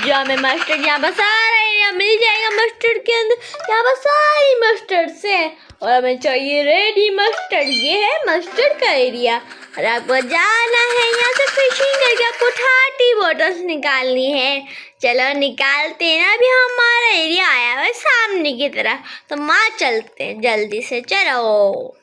जो हमें मस्टर्ड यहाँ पर सारा एरिया मिल जाएगा मस्टर्ड के अंदर, यहाँ पर सारी मस्टर्ड से। और हमें चाहिए रेडी मस्टर्ड, ये है मस्टर्ड का एरिया। और आपको जाना है यहाँ से फिशिंग करके, आपको 30 बॉटल्स निकालनी है। चलो निकालते हैं ना, अभी हमारा एरिया आया हुआ है सामने की तरफ, तो माँ चलते हैं जल्दी से, चलो।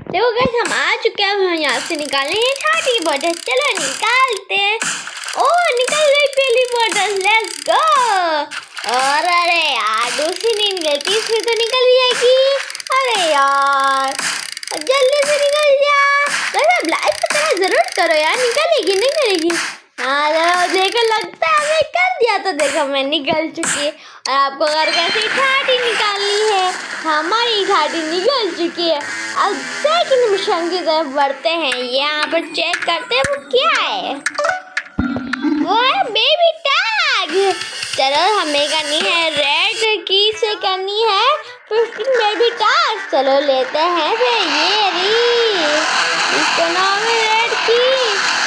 देखो गाइस हम आ चुके हैं, हम यहाँ से निकालें 30 बॉटल, चलो निकालते हैं। ओह निकल गई पहली बॉटल, लेट्स गो। और अरे यार दूसरी नहीं निकली, तीसरी तो निकल जाएगी। अरे यार जल्दी से निकल जा। गाइस लाइक तो करा जरूर करो यार, निकलेगी नहीं निकलेगी। हाँ देखो लगता है हमें कर दिया, तो देखो मैं निकल चुकी है। और आपको अगर कैसे 30 निकालनी है, हमारी 30 निकल चुकी है। अब सेकंड मिशन की तरफ बढ़ते हैं, यहाँ पर चेक करते हैं वो क्या है। वो है बेबी टैग। चलो हमें करनी है रेड की से करनी है 15 बेबी टैग। चलो लेते हैं फिर ये री, इसका नाम है रेड की।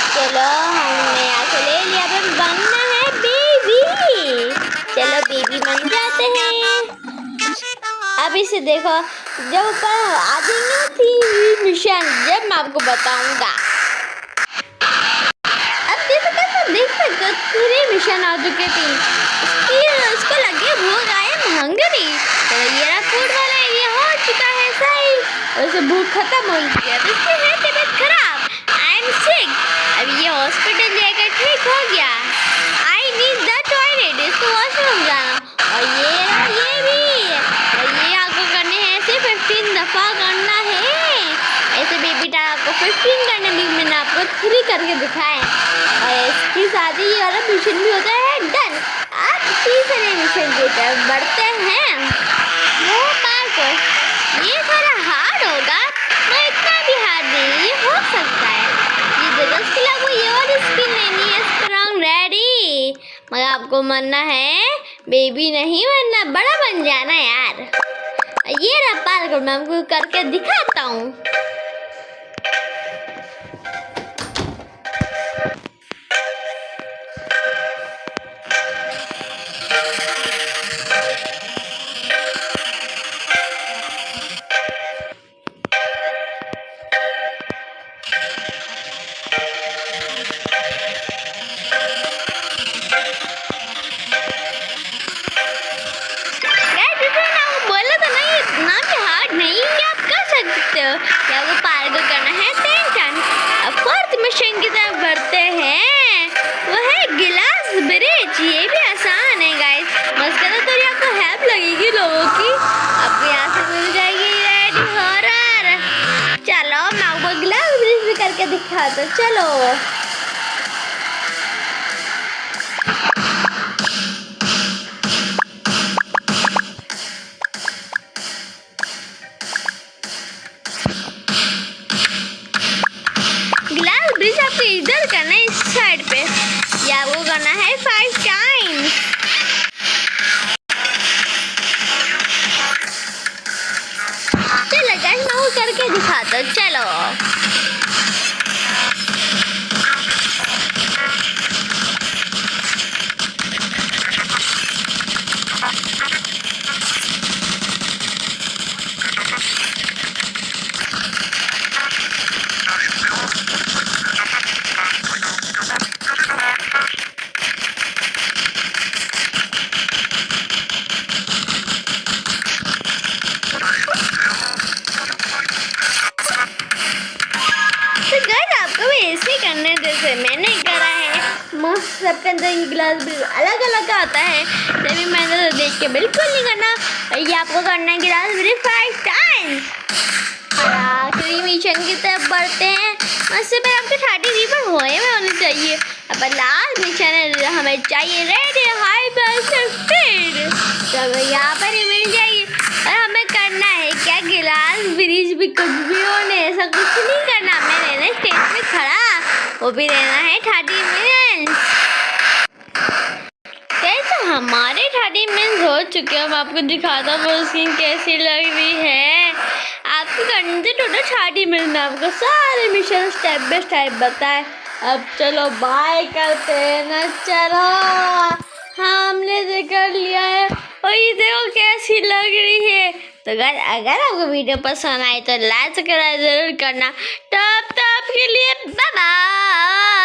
चलो हमने यहाँ से ले लिया, अब बनना है बेबी। चलो बेबी बन जाते हैं। अब इसे देखो, जब ऊपर आ जाएंगे 3 मिशन, जब मैं आपको बताऊंगा। अब देखो कैसे देख सकते हो 3 मिशन आ चुके थे। इसको लगे भूख आए हंगरी। तो ये रहा फूड वाला एरिया हो चुका है सही, और इसे भूख खत्म हो गया, तो इसकी है तबीयत खराब, आई एम सिक। अब ये हॉस्पिटल जाकर ठीक हो गया। आई नीड द टॉयलेट, इसको वॉशरूम जाना। और ये भी, और ये आपको करने हैं ऐसे 15 दफा करना है ऐसे। बेबी टैग आपको 15 करने भी मैंने आपको 3 करके दिखाए। और इसके साथ ही ये वाला मिशन भी होता है डन। आप तीसरे मिशन की तरफ बढ़ते हैं। वो पार्क ये थोड़ा हार्ड होगा, मैं इतना भी हार्ड नहीं, ये हो सकता है। ये जगह स्किल आपको ये वाली स्किल लेनी है, स्ट्रॉन्ग रेडी। मगर आपको मरना है बेबी नहीं बनना, बड़ा बन जाना यार। ये रहा पार्क, मैं आपको करके दिखाता हूँ। या वो पार को करना है 10 टन। अब 4th मिशन की तरफ बढ़ते हैं, वो है गिलास ब्रिज। ये भी आसान है गाइस, बस करो तो आपको हेल्प लगेगी लोगों की। आपको यहाँ से मिल जाएगी रेड हॉरर। चलो मैं आपको गिलास ब्रिज भी करके दिखाता हूँ, चलो। ब्रिज आपको इधर करना है, इस साइड पे, या वो करना है 5 टाइम्स। चलो गाइस मैं वो करके दिखाता हूँ, चलो। करने जैसे मैंने करा है, मस्त सबके अंदर ये गिलास भी अलग अलग आता है, तभी मैंने तो देख के बिल्कुल नहीं करना। ये आपको करना है गिलास भी 5 टाइम्स। आखिरी मिशन की तरफ बढ़ते हैं, उससे पहले आपके 30 रिबन होए में होने चाहिए। अब लास्ट मिशन है, हमें चाहिए रेड हाइपर स्पीड, तो यहाँ पर ही मिल जाएगी। प्लीज भी कुछ भी हो ने ऐसा कुछ नहीं करना। मैं रहना स्टेज पे खड़ा, वो भी रहना है 30 मिनट। कैसे हमारे 30 मिनट हो चुके हैं। मैं आपको दिखाता हूँ वो स्किन कैसी लग रही है। आपको करने से टोटल 30 मिनट में आपको सारे मिशन स्टेप बाय स्टेप बताए। अब चलो बाय करते हैं ना। चलो हमने तो कर लिया है और ये देखो कैसी लग रही है। तो अगर आपको वीडियो पसंद आए तो लाइक सब्सक्राइब जरूर करना। तब तक के लिए बाय बाय।